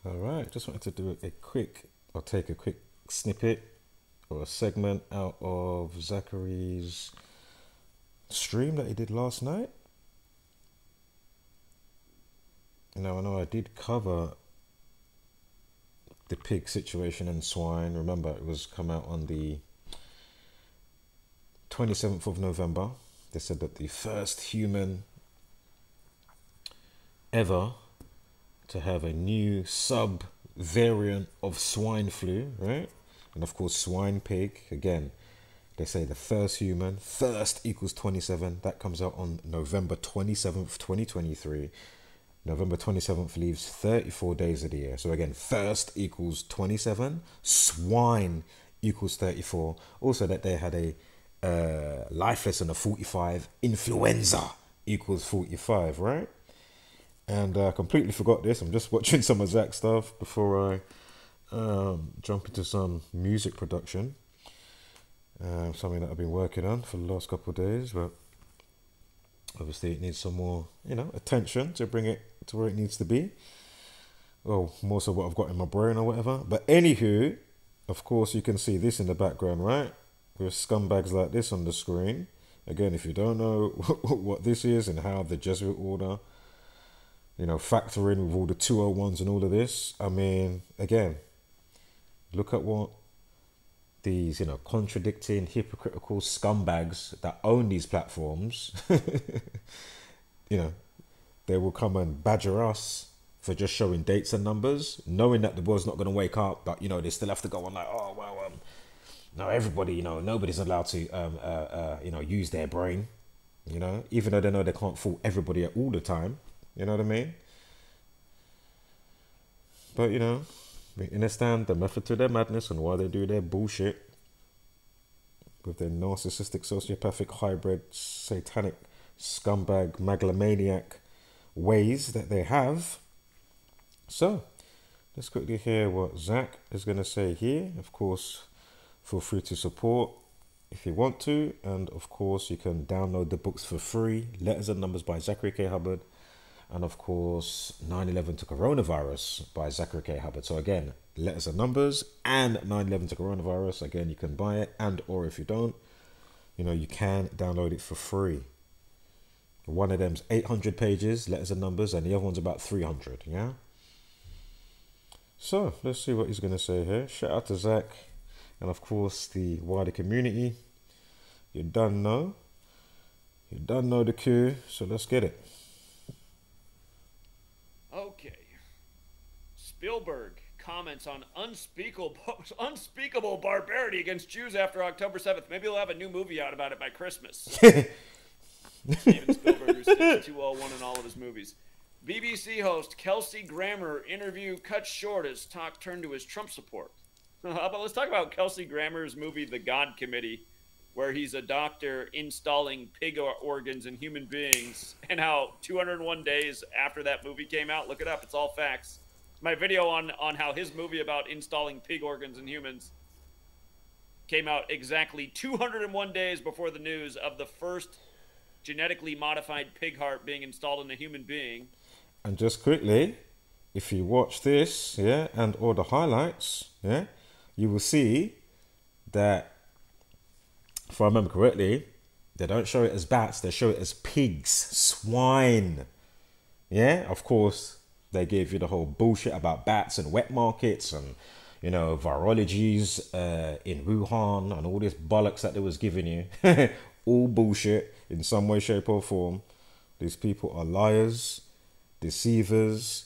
All right, just wanted to do a quick, or take a quick snippet or a segment out of Zachary's stream that he did last night. Now, I know I did cover the pig situation and swine. Remember, it was come out on the 27th of November. They said that the first human ever to have a new sub variant of swine flu, right? And of course, swine pig, again, they say the first human, first equals 27. That comes out on November 27th, 2023. November 27th leaves 34 days of the year. So again, first equals 27, swine equals 34. Also that they had a life lesson of 45, influenza equals 45, right? And I completely forgot this. I'm just watching some of Zach's stuff before I jump into some music production. Something that I've been working on for the last couple of days, but obviously it needs some more, attention to bring it to where it needs to be. Well, more so what I've got in my brain or whatever. But anywho, of course, you can see this in the background, right? With scumbags like this on the screen. Again, if you don't know what this is and how the Jesuit order, factor in with all the 201s and all of this. I mean, again, look at what these, contradicting, hypocritical scumbags that own these platforms, they will come and badger us for just showing dates and numbers, knowing that the world's not going to wake up, but, they still have to go on like, oh, well, no, everybody, nobody's allowed to, use their brain, even though they know they can't fool everybody all the time. You know what I mean? But, we understand the method to their madness and why they do their bullshit with their narcissistic, sociopathic, hybrid, satanic, scumbag, megalomaniac ways that they have. So, let's quickly hear what Zach is going to say here. Of course, feel free to support if you want to. And, of course, you can download the books for free. Letters and Numbers by Zachary K. Hubbard. And of course, 9/11 to Coronavirus by Zachary K. Hubbard. So again, Letters and Numbers and 9/11 to Coronavirus. Again, you can buy it, and or if you don't, you can download it for free. One of them's 800 pages, Letters and Numbers, and the other one's about 300, yeah? So, let's see what he's going to say here. Shout out to Zach, and of course, the wider community. You done know. You done know the cue, so let's get it. Okay. Spielberg comments on unspeakable barbarity against Jews after October 7th. Maybe he'll have a new movie out about it by Christmas. Steven Spielberg, who sticks to 201 in all of his movies. BBC host Kelsey Grammer interview cut short as talk turned to his Trump support. But let's talk about Kelsey Grammer's movie The God Committee, where he's a doctor installing pig organs in human beings, and how 201 days after that movie came out, look it up, it's all facts. My video on how his movie about installing pig organs in humans came out exactly 201 days before the news of the first genetically modified pig heart being installed in a human being. And just quickly, if you watch this, and all the highlights, you will see that, if I remember correctly, they don't show it as bats, they show it as pigs, swine. Yeah, of course, they gave you the whole bullshit about bats and wet markets and, virologies in Wuhan and all this bollocks that they was giving you. All bullshit in some way, shape or form. These people are liars, deceivers,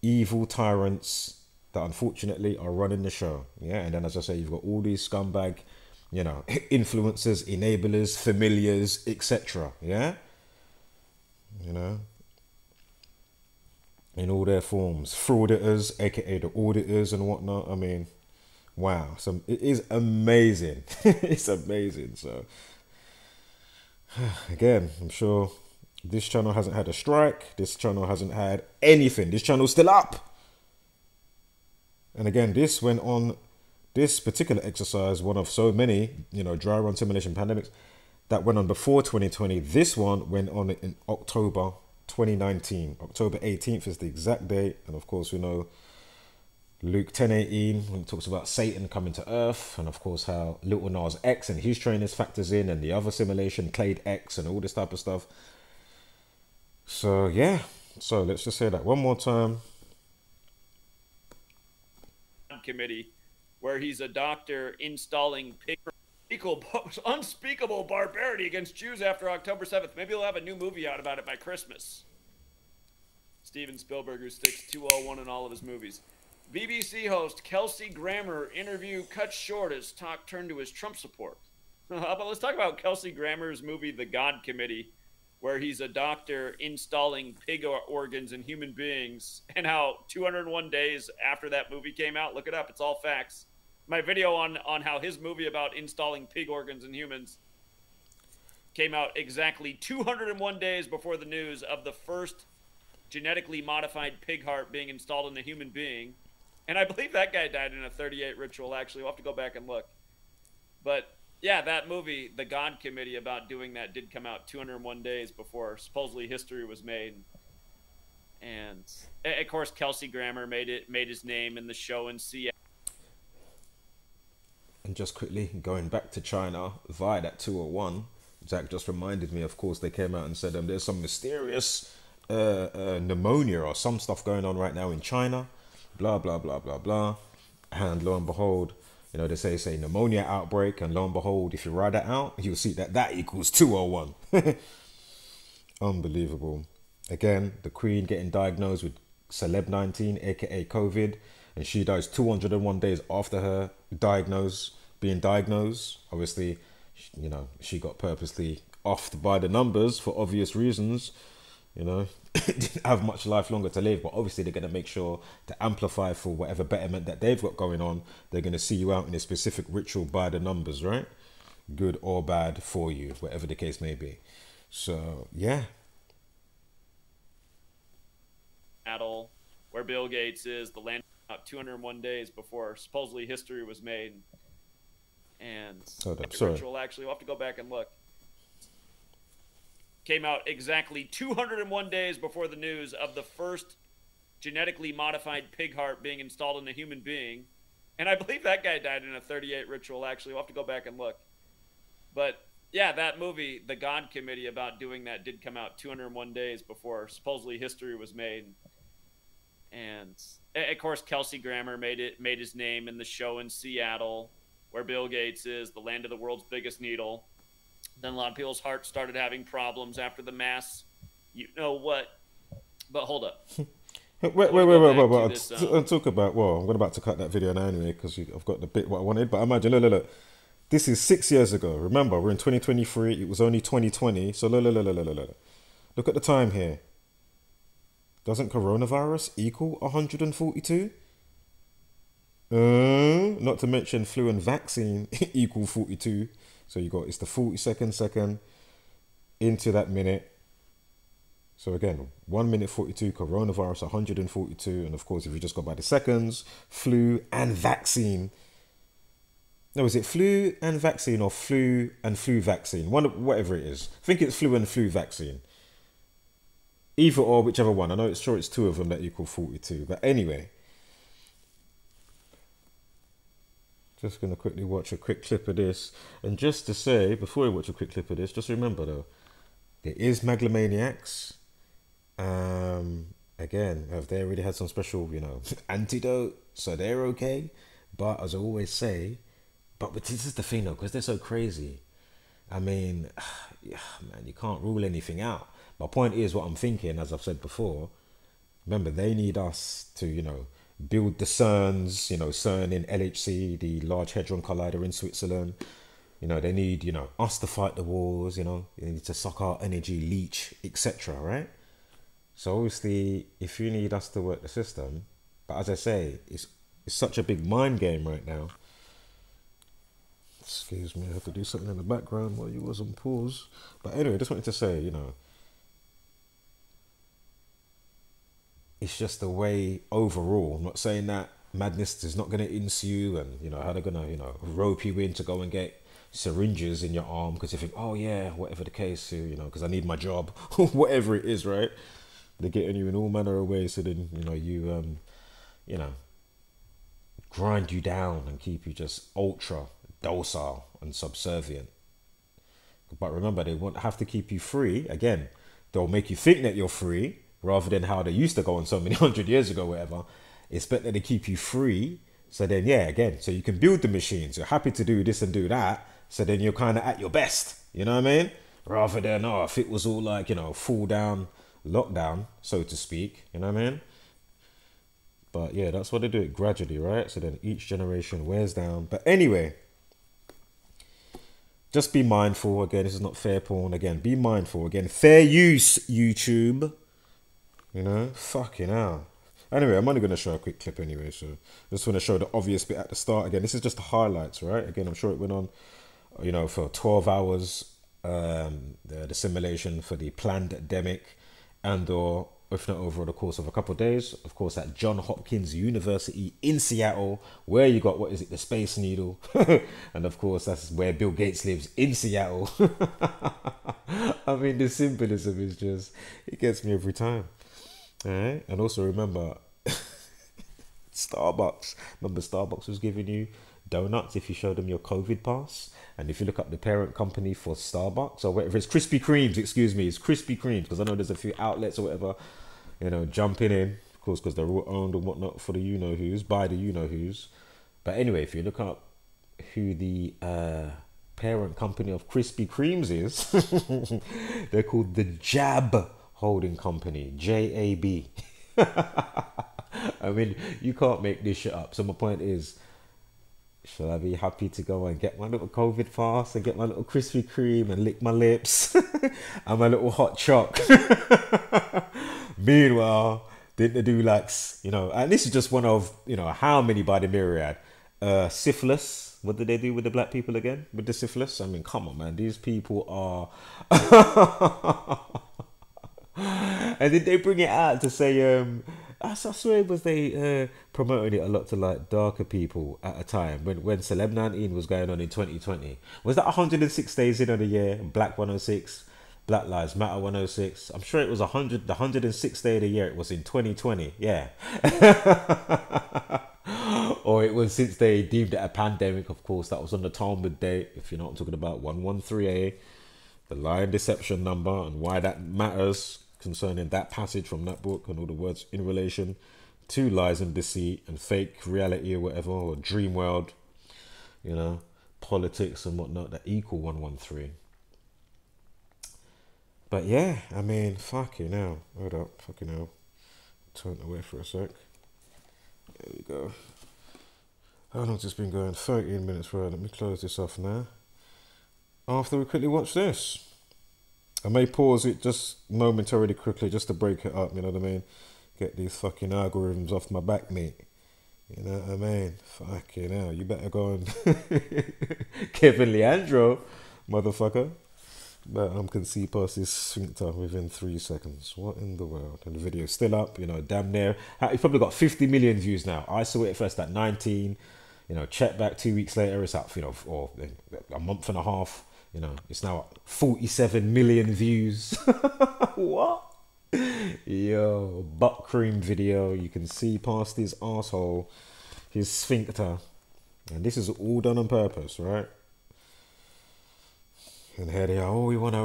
evil tyrants that unfortunately are running the show. Yeah, and then as I say, you've got all these scumbag, influencers, enablers, familiars, etc. Yeah? In all their forms. Frauditors, aka the auditors and whatnot. I mean, wow. It is amazing. It's amazing. So, again, I'm sure this channel hasn't had a strike. This channel hasn't had anything. This channel's still up. And again, this went on. This particular exercise, one of so many, dry run simulation pandemics that went on before 2020. This one went on in October 2019. October 18th is the exact date. And of course, we know Luke 10:18, when it talks about Satan coming to earth, and of course how Little Nas X and his trainers factors in, and the other simulation, Clade X, and all this type of stuff. So yeah, so let's just say that one more time. Committee, where he's a doctor installing unspeakable barbarity against Jews after October 7th. Maybe he'll have a new movie out about it by Christmas. Steven Spielberg, who sticks 201 in all of his movies. BBC host Kelsey Grammer interview cut short as talk turned to his Trump support. But let's talk about Kelsey Grammer's movie, The God Committee, where he's a doctor installing pig organs in human beings, and how 201 days after that movie came out, look it up, it's all facts. My video on how his movie about installing pig organs in humans came out exactly 201 days before the news of the first genetically modified pig heart being installed in a human being. And I believe that guy died in a 38 ritual, actually. We'll have to go back and look. But yeah, that movie, The God Committee, about doing that did come out 201 days before supposedly history was made. And of course, Kelsey Grammer made his name in the show in Seattle. And just quickly, going back to China via that 201, Zach just reminded me, of course, they came out and said there's some mysterious pneumonia or some stuff going on right now in China, blah, blah, blah, blah, blah. And lo and behold, you know, they say pneumonia outbreak, and lo and behold, if you write that out, you'll see that equals 201. Unbelievable. Again, the Queen getting diagnosed with Celeb-19, aka COVID, and she dies 201 days after her being diagnosed. Obviously, you know, she got purposely offed by the numbers for obvious reasons. You know, didn't have much life longer to live, but obviously they're going to make sure to amplify for whatever betterment that they've got going on. They're going to see you out in a specific ritual by the numbers, right? Good or bad for you, whatever the case may be. So, yeah. Where Bill Gates is, the land out 201 days before supposedly history was made. And ritual, actually, we'll have to go back and look. Came out exactly 201 days before the news of the first genetically modified pig heart being installed in a human being. And I believe that guy died in a 38 ritual, actually. We'll have to go back and look. But yeah, that movie, The God Committee, about doing that did come out 201 days before supposedly history was made. And of course, Kelsey Grammer made his name in the show in Seattle, where Bill Gates is, the land of the world's biggest needle. Then a lot of people's hearts started having problems after the mass, you know what? But hold up. wait. I'll talk about, well, I'm about to cut that video now anyway, because I've got the bit what I wanted. But imagine, look. This is 6 years ago. Remember, we're in 2023. It was only 2020. So look at the time here. Doesn't coronavirus equal 142? Not to mention flu and vaccine equal 42. So you got, it's the 42nd second into that minute. So again, 1 minute 42, coronavirus 142. And of course, if you just go by the seconds, flu and vaccine. No, is it flu and vaccine or flu and flu vaccine? Whatever it is. I think it's flu and flu vaccine. Either or, whichever one. I know it's two of them that equal 42. But anyway. Just going to quickly watch a quick clip of this. And just to say, before we watch a quick clip of this, just remember though, there is megalomaniacs. Again, have they already had some special, you know, antidote? So they're okay. But as I always say, but this is the thing though, because they're so crazy. I mean, yeah, man, you can't rule anything out. My point is, what I'm thinking, as I've said before, remember, they need us to, you know, build the CERNs, you know, CERN in LHC, the Large Hadron Collider in Switzerland. You know, they need, you know, us to fight the wars, you know, they need to suck our energy, leech, etc., right? So obviously, if you need us to work the system, but as I say, it's such a big mind game right now. Excuse me, I have to do something in the background while you was on pause. But anyway, just wanted to say, you know, it's just the way overall. I'm not saying that madness is not going to ensue and, you know, how they're going to, you know, rope you in to go and get syringes in your arm because you think, oh yeah, whatever the case, you know, because I need my job, whatever it is, right? They're getting you in all manner of ways so then, you know, you know, grind you down and keep you just ultra docile and subservient. But remember, they won't have to keep you free. Again, they'll make you think that you're free rather than how they used to go on so many 100 years ago, whatever. It's better to keep you free. So then, yeah, again, so you can build the machines. You're happy to do this and do that. So then you're kind of at your best. You know what I mean? Rather than, oh, if it was all like, you know, full down, lockdown, so to speak. You know what I mean? But yeah, that's what they do it gradually, right? So then each generation wears down. But anyway, just be mindful. Again, this is not fair porn. Again, be mindful. Again, fair use, YouTube. You know, fucking hell. Anyway, I'm only going to show a quick clip anyway. So I just want to show the obvious bit at the start. Again, this is just the highlights, right? Again, I'm sure it went on, you know, for 12 hours. The simulation for the planned-demic and or if not over the course of a couple of days, of course, at Johns Hopkins University in Seattle, where you got, what is it, the Space Needle. And of course, that's where Bill Gates lives, in Seattle. I mean, the symbolism is just, it gets me every time. All right? And also remember, Starbucks. Remember Starbucks was giving you donuts if you show them your COVID pass. And if you look up the parent company for Starbucks, or whatever, it's Krispy Kremes, excuse me, it's Krispy Kremes, because I know there's a few outlets or whatever, you know, jumping in, of course, because they're all owned and whatnot for the you-know-who's, by the you-know-who's. But anyway, if you look up who the parent company of Krispy Kremes is, they're called the Jab Holding Company, J-A-B. I mean, you can't make this shit up. So my point is, shall I be happy to go and get my little COVID pass and get my little Krispy Kreme and lick my lips and my little hot choc? Meanwhile, didn't they do like, you know, and this is just one of, you know, how many by the myriad. Syphilis. What did they do with the black people again? With the syphilis? I mean, come on, man. These people are... And did they bring it out to say... I swear was they promoting it a lot to like darker people at a time when Celeb 19 was going on in 2020. Was that 106 days in of the year? Black 106, Black Lives Matter 106. I'm sure it was the 106th day of the year. It was in 2020. Yeah. Or it was since they deemed it a pandemic. Of course, that was on the Talmud date. If you know what I'm talking about, 113A, the lie and deception number, and why that matters concerning that passage from that book and all the words in relation to lies and deceit and fake reality or whatever, or dream world, you know, politics and whatnot that equal 113. But yeah, I mean, fucking hell. Hold up, fucking hell. Turn away for a sec. There we go. How long's this been going? 13 minutes, right? Let me close this off now. After we quickly watch this. I may pause it just momentarily quickly just to break it up, you know what I mean? Get these fucking algorithms off my back, mate. You know what I mean? Fucking hell, you better go and... Kevin Leandro, motherfucker. But I can see past this sphincter within 3 seconds. What in the world? And the video's still up, you know, damn near. It's probably got 50 million views now. I saw it first at 19. You know, check back 2 weeks later, it's up, you know, or a month and a half. You know, it's now 47 million views. What? Yo, butt cream video. You can see past his asshole, his sphincter. And this is all done on purpose, right? And here they are, oh, we want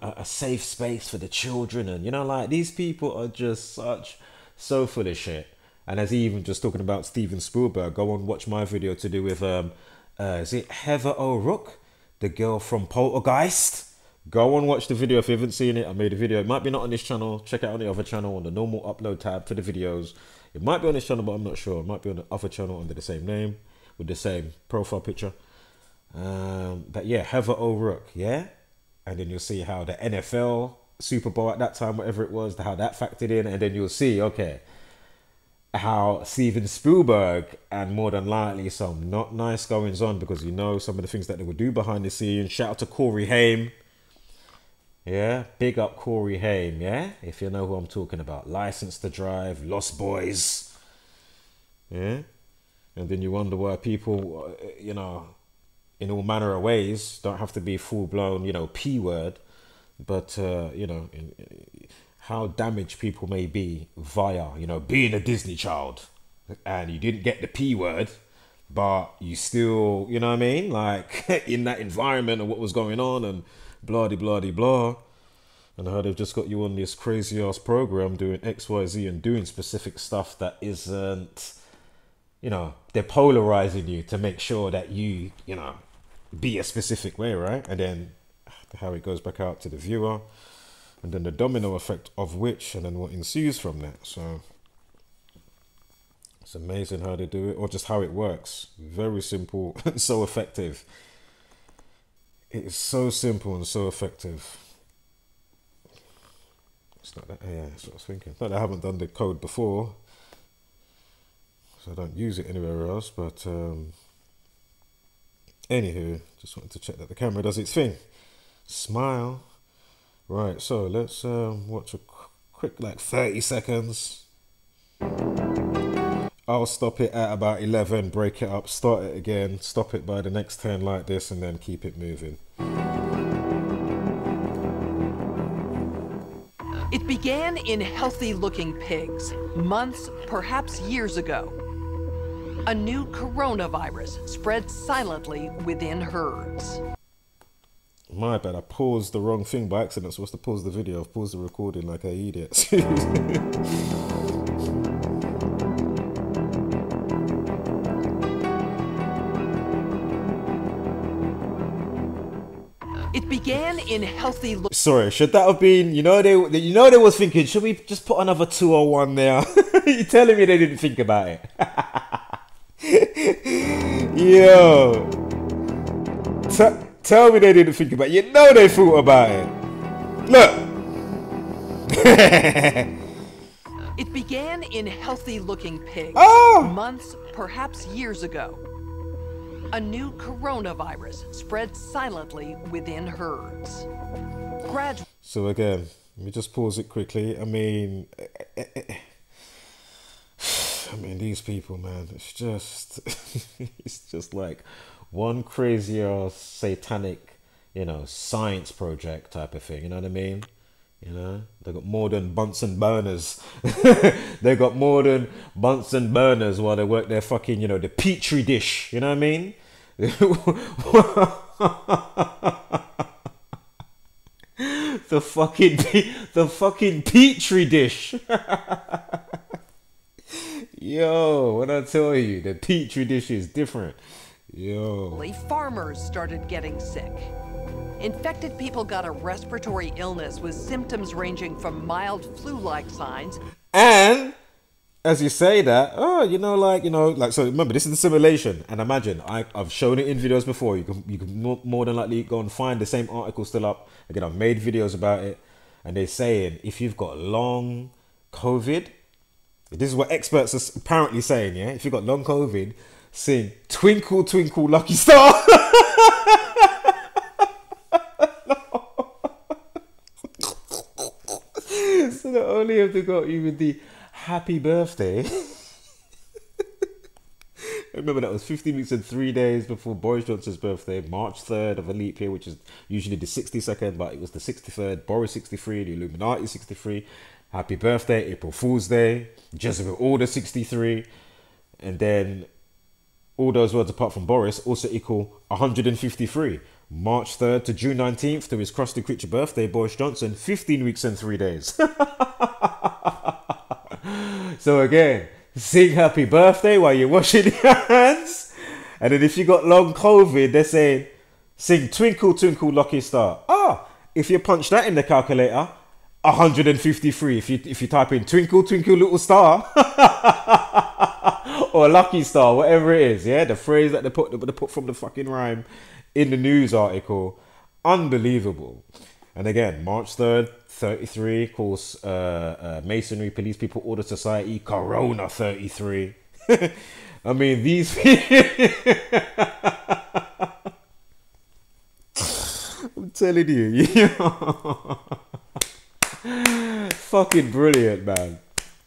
a safe space for the children. And, you know, like, these people are just so full of shit. And as he even just talking about Steven Spielberg, go and watch my video to do with, is it Heather O'Rourke? The girl from Poltergeist. Go and watch the video if you haven't seen it. I made a video. It might be not on this channel. Check it out on the other channel on the normal upload tab for the videos. It might be on this channel, but I'm not sure. It might be on the other channel under the same name with the same profile picture. But yeah, Heather O'Rourke, yeah? And then you'll see how the NFL Super Bowl at that time, whatever it was, how that factored in. And then you'll see, okay, how Steven Spielberg and more than likely some not nice goings on, because you know some of the things that they would do behind the scenes. Shout out to Corey Haim. Yeah, big up Corey Haim, yeah? If you know who I'm talking about. License to Drive, Lost Boys. Yeah? And then you wonder why people, you know, in all manner of ways, don't have to be full-blown, you know, P-word, but, you know, how damaged people may be via, you know, being a Disney child. and you didn't get the P word, but you still, you know what I mean? Like in that environment and what was going on and blah, blah, blah, blah. And how they've just got you on this crazy ass program doing X, Y, Z and doing specific stuff that isn't, you know, they're polarizing you to make sure that you know, be a specific way, right? And then how it goes back out to the viewer, and then the domino effect of which, and then what ensues from that. So it's amazing how they do it, or just how it works. Very simple and so effective. It is so simple and so effective. It's not that, yeah, that's what I was thinking. Not that I haven't done the code before, so I don't use it anywhere else, but anywho, just wanted to check that the camera does its thing. Smile. Right, so let's watch a quick, like 30 seconds. I'll stop it at about 11, break it up, start it again, stop it by the next 10 like this, and then keep it moving. It began in healthy-looking pigs, months, perhaps years ago. A new coronavirus spread silently within herds. My bad, I paused the wrong thing by accident. So I was supposed to pause the video. I've paused the recording like an idiot. It began in healthy. Sorry, should that have been? You know they was thinking. Should we just put another 201 there? You're telling me they didn't think about it? Yo, tell me they didn't think about it. You know they thought about it. Look. It began in healthy-looking pigs, months, perhaps years ago. A new coronavirus spread silently within herds. So again, let me just pause it quickly. I mean, these people, man, it's just, it's just like one crazy ass satanic, you know, science project type of thing. You know what I mean? You know, they got more than Bunsen burners. They got more than Bunsen burners while they work their fucking, you know, the petri dish. You know what I mean? the fucking petri dish. Yo, when I tell you, the petri dish is different. Yo. Farmers started getting sick. Infected people got a respiratory illness with symptoms ranging from mild flu-like signs. And as you say that, so remember, this is the simulation. And imagine, I've shown it in videos before. You can more than likely go and find the same article still up. Again, I've made videos about it. And they're saying, if you've got long COVID, this is what experts are apparently saying, yeah? If you've got long COVID, sing Twinkle, Twinkle, Lucky Star. So not only have they got you with the happy birthday. Remember, that was 15 weeks and 3 days before Boris Johnson's birthday, March 3rd of a leap year, which is usually the 62nd, but it was the 63rd, Boris 63, the Illuminati 63. Happy birthday, April Fool's Day, Jesuit Order 63. And then all those words apart from Boris also equal 153. March 3rd to June 19th to his crusty creature birthday, Boris Johnson, 15 weeks and 3 days. So again, sing happy birthday while you're washing your hands. And then if you got long COVID, they're saying, sing Twinkle, Twinkle, Lucky Star. If you punch that in the calculator, 153. If you type in Twinkle, Twinkle, Little Star. Or Lucky Star, whatever it is, yeah? The phrase that they put from the fucking rhyme in the news article. Unbelievable. And again, March 3rd, 33, of course, Masonry, Police People, Order Society, Corona 33. I mean, these I'm telling you, fucking brilliant, man.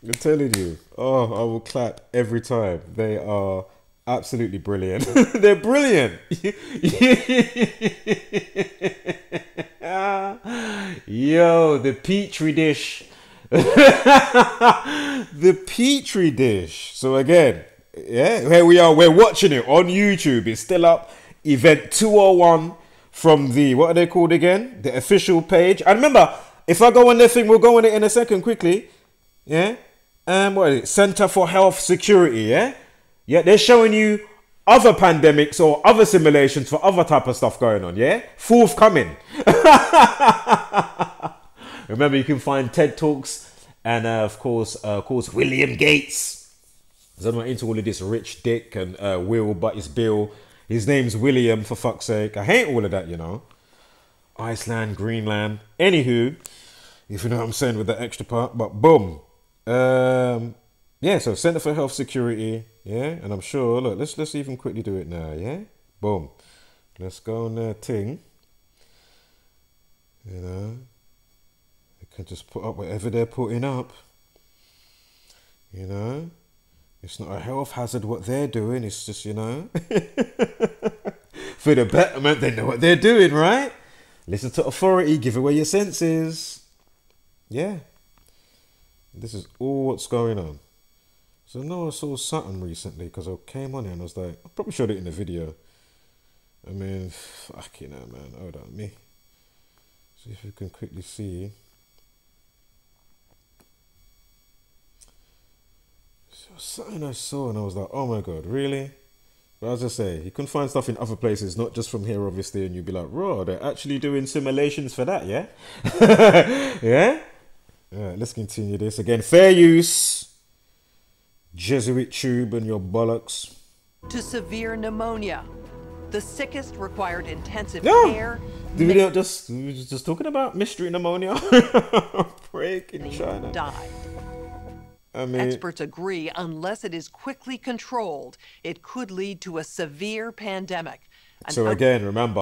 I'm telling you. Oh, I will clap every time. They are absolutely brilliant. They're brilliant. Yo, the petri dish The Petri dish. So again, yeah, here we are. We're watching it on YouTube. It's still up. Event 201 from the, what are they called again? The official page. And remember, if I go on their thing, we'll go on it in a second quickly. Yeah. What is it? Center for Health Security. Yeah. Yeah. They're showing you other pandemics or other simulations for other type of stuff going on. Yeah. Forthcoming. Remember, you can find TED Talks and of course William Gates. I'm not into all of this rich dick and Will, but it's Bill. His name's William, for fuck's sake. I hate all of that, you know. Iceland, Greenland. Anywho, if you know what I'm saying with the extra part. But boom. Yeah, so Center for Health Security. Yeah, and I'm sure, look, let's even quickly do it now, yeah? Boom. Let's go on their thing. You know. You can just put up whatever they're putting up. You know. It's not a health hazard what they're doing. It's just, you know. For the betterment, they know what they're doing, right? Listen to authority. Give away your senses. Yeah. This is all what's going on. So I know I saw something recently because I came on here and I was like, I probably showed it in the video. I mean, fuck you know, man. Hold on, me. See if you can quickly see. So something I saw and I was like, oh my God, really? But as I say, you can find stuff in other places, not just from here, obviously, and you'd be like, raw, they're actually doing simulations for that, yeah? Yeah? All right, let's continue this. Again, fair use. Jesuit tube and your bollocks. To severe pneumonia. The sickest required intensive Yeah. care. We were just talking about mystery pneumonia. Break in China. Died. I mean, Experts agree unless it is quickly controlled, it could lead to a severe pandemic. so again, remember,